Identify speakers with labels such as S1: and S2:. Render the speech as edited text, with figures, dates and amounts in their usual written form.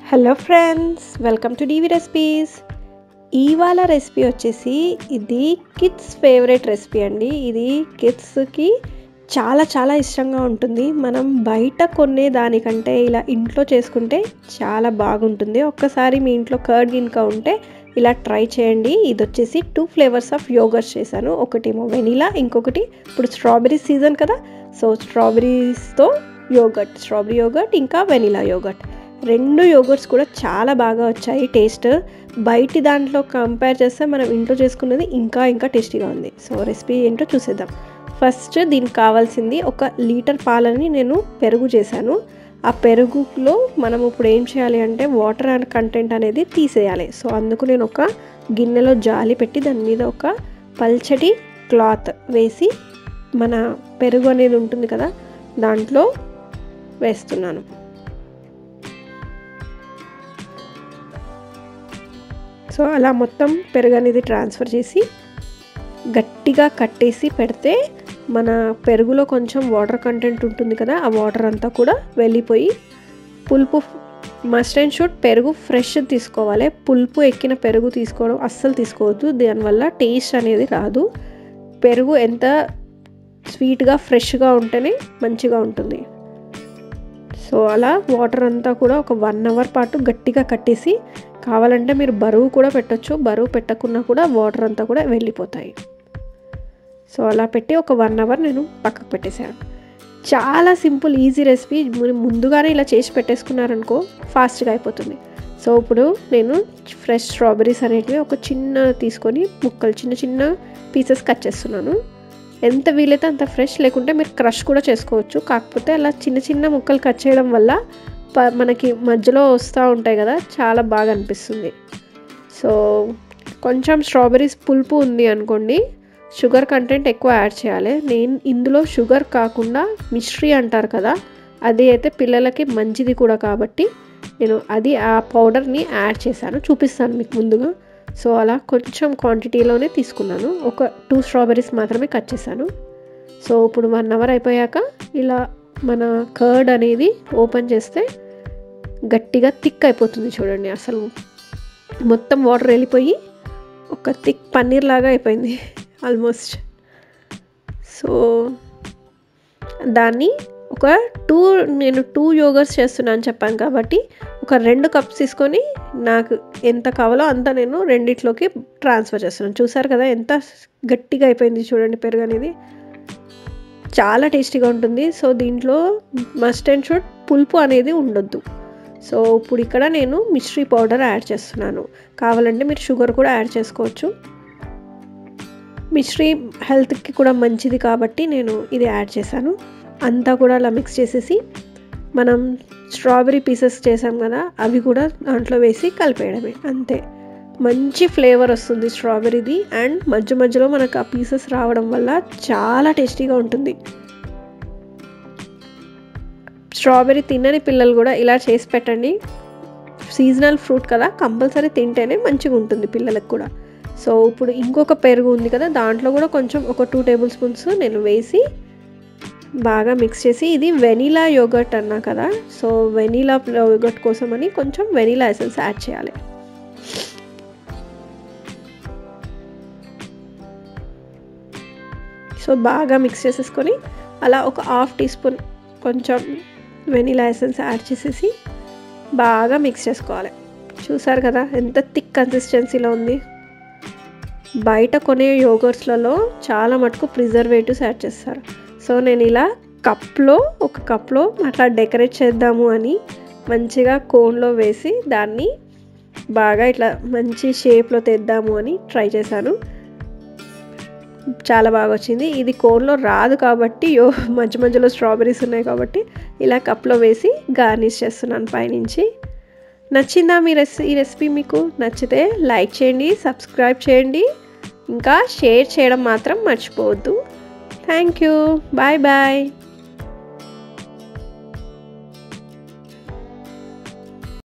S1: Hello friends, welcome to DV recipes. ఇవాళ recipe వచ్చేసి ఇది కిడ్స్ ఫేవరెట్ రెసిపీ అండి. ఇది కిడ్స్కి చాలా చాలా ఇష్టంగా ఉంటుంది. మనం బయట కొనే దానికంటే ఇలా ఇంట్లో చేసుకుంటే చాలా బాగుంటుంది. ఒక్కసారి మీ ఇంట్లో కర్డ్ గిన్క ఉంటే ఇలా ట్రై చేయండి. ఇది వచ్చేసి 2 ఫ్లేవర్స్ ఆఫ్ యోగర్ట్ చేశాను. ఒకటేమో వెనిలా, ఇంకొకటి ఇప్పుడు స్ట్రాబెరీ సీజన్ కదా, సో స్ట్రాబెరీస్తో యోగర్ట్, స్ట్రాబెరీ యోగర్ట్ ఇంకా వెనిలా యోగర్ట్, 2 యోగర్ట్స్ కూడా చాలా బాగా వచ్చాయి. టేస్ట్ బయటి దాంట్లో కంపేర్ చేస్తే మనం ఇంట్లో చేసుకున్నది ఇంకా టేస్టీగా ఉంది. సో రెసిపీ ఏంటో చూసేద్దాం. ఫస్ట్ దీనికి కావాల్సింది 1 లీటర్ పాలని నేను పెరుగు చేశాను. ఆ పెరుగులో మనం ఇప్పుడు ఏం చేయాలి అంటే వాటర్ అండ్ కంటెంట్ అనేది తీసేయాలి. సో అందుకు నేను ఒక గిన్నెలో జాలి పెట్టి దాని మీద ఒక పల్చటి క్లాత్ వేసి మన పెరుగు అనేది ఉంటుంది కదా దాంట్లో వేస్తున్నాను. సో అలా మొత్తం పెరుగు అనేది ట్రాన్స్ఫర్ చేసి గట్టిగా కట్టేసి పెడితే మన పెరుగులో కొంచెం వాటర్ కంటెంట్ ఉంటుంది కదా, ఆ వాటర్ అంతా కూడా వెళ్ళిపోయి పులుపు మస్ట్ అండ్ షుడ్ పెరుగు ఫ్రెష్ తీసుకోవాలి. పులుపు ఎక్కిన పెరుగు తీసుకోవడం అస్సలు తీసుకోవద్దు, దానివల్ల టేస్ట్ అనేది రాదు. పెరుగు ఎంత స్వీట్గా ఫ్రెష్గా ఉంటేనే మంచిగా ఉంటుంది. సో అలా వాటర్ అంతా కూడా ఒక 1 అవర్ పాటు గట్టిగా కట్టేసి, కావాలంటే మీరు బరువు కూడా పెట్టచ్చు, బరువు పెట్టకున్నా కూడా వాటర్ అంతా కూడా వెళ్ళిపోతాయి. సో అలా పెట్టి ఒక 1 అవర్ నేను పక్కకు పెట్టేశాను. చాలా సింపుల్ ఈజీ రెసిపీ. మీరు ముందుగానే ఇలా చేసి పెట్టేసుకున్నారనుకో ఫాస్ట్గా అయిపోతుంది. సో ఇప్పుడు నేను ఫ్రెష్ స్ట్రాబెరీస్ అనేటివి ఒక చిన్న తీసుకొని ముక్కలు చిన్న పీసెస్ కట్ చేస్తున్నాను. ఎంత వీలైతే అంత ఫ్రెష్, లేకుంటే మీరు క్రష్ కూడా చేసుకోవచ్చు. కాకపోతే అలా చిన్న ముక్కలు కట్ చేయడం వల్ల మనకి మధ్యలో వస్తూ ఉంటాయి కదా, చాలా బాగా అనిపిస్తుంది. సో కొంచెం స్ట్రాబెరీస్ పులుపు ఉంది అనుకోండి, షుగర్ కంటెంట్ ఎక్కువ యాడ్ చేయాలి. నేను ఇందులో షుగర్ కాకుండా మిశ్రీ అంటారు కదా, అది అయితే పిల్లలకి మంచిది కూడా కాబట్టి నేను ఆ పౌడర్ని యాడ్ చేశాను. చూపిస్తాను మీకు ముందుగా. సో అలా కొంచెం క్వాంటిటీలోనే తీసుకున్నాను. ఒక 2 స్ట్రాబెరీస్ మాత్రమే కట్ చేశాను. సో ఇప్పుడు 1 అవర్ అయిపోయాక ఇలా మన కర్డ్ అనేది ఓపెన్ చేస్తే గట్టిగా థిక్ అయిపోతుంది. చూడండి, అసలు మొత్తం వాటర్ వెళ్ళిపోయి ఒక థిక్ పన్నీర్ లాగా అయిపోయింది ఆల్మోస్ట్. సో దాన్ని నేను 2 యోగర్ట్స్ చేస్తున్నాను చెప్పాను కాబట్టి ఒక 2 కప్స్ తీసుకొని నాకు ఎంత కావాలో అంత నేను రెండిట్లోకి ట్రాన్స్ఫర్ చేస్తున్నాను. చూసారు కదా ఎంత గట్టిగా అయిపోయింది చూడండి పెరుగు అనేది. చాలా టేస్టీగా ఉంటుంది. సో దీంట్లో మస్ట్ అండ్ షుడ్ పులుపు అనేది ఉండొద్దు. సో ఇప్పుడు ఇక్కడ నేను మిశ్రీ పౌడర్ యాడ్ చేస్తున్నాను. కావాలంటే మీరు షుగర్ కూడా యాడ్ చేసుకోవచ్చు. మిశ్రీ హెల్త్కి కూడా మంచిది కాబట్టి నేను ఇది యాడ్ చేశాను. అంతా కూడా అలా మిక్స్ చేసేసి మనం స్ట్రాబెరీ పీసెస్ చేసాం కదా, అవి కూడా దాంట్లో వేసి కలిపేయడమే, అంతే. మంచి ఫ్లేవర్ వస్తుంది స్ట్రాబెరీది, అండ్ మధ్యలో మనకు ఆ పీసెస్ రావడం వల్ల చాలా టేస్టీగా ఉంటుంది. స్ట్రాబెరీ తినని పిల్లలు కూడా ఇలా చేసి పెట్టండి. సీజనల్ ఫ్రూట్ కదా, కంపల్సరీ తింటేనే మంచిగా ఉంటుంది పిల్లలకు కూడా. సో ఇప్పుడు ఇంకొక పెరుగు ఉంది కదా, దాంట్లో కూడా కొంచెం ఒక 2 టేబుల్ స్పూన్స్ నేను వేసి బాగా మిక్స్ చేసి, ఇది వెనిలా యోగర్ట్ అన్నా కదా, సో వెనిలా యోగర్ట్ కోసం అని కొంచెం వెనిలా ఎసెన్స్ యాడ్ చేయాలి. సో బాగా మిక్స్ చేసేసుకొని అలా ఒక 1/2 టీ స్పూన్ కొంచెం వెనిలా ఎసెన్స్ యాడ్ చేసేసి బాగా మిక్స్ చేసుకోవాలి. చూసారు కదా ఎంత థిక్ కన్సిస్టెన్సీలో ఉంది. బయట కొనే యోగర్ట్స్లలో చాలా మటుకు ప్రిజర్వేటివ్స్ యాడ్ చేస్తారు. సో నేను ఇలా ఒక కప్లో అట్లా డెకరేట్ చేద్దాము అని మంచిగా కోన్లో వేసి దాన్ని బాగా ఇట్లా మంచి షేప్లో తెద్దాము అని ట్రై చేశాను. చాలా బాగా వచ్చింది. ఇది కోన్లో రాదు కాబట్టి మధ్యలో స్ట్రాబెరీస్ ఉన్నాయి కాబట్టి ఇలా కప్లో వేసి గార్నిష్ చేస్తున్నాను పైనుంచి. నచ్చిందా ఈ రెసిపీ? మీకు నచ్చితే లైక్ చేయండి, సబ్స్క్రైబ్ చేయండి, ఇంకా షేర్ చేయడం మాత్రం మర్చిపోవద్దు. Thank you. బాయ్.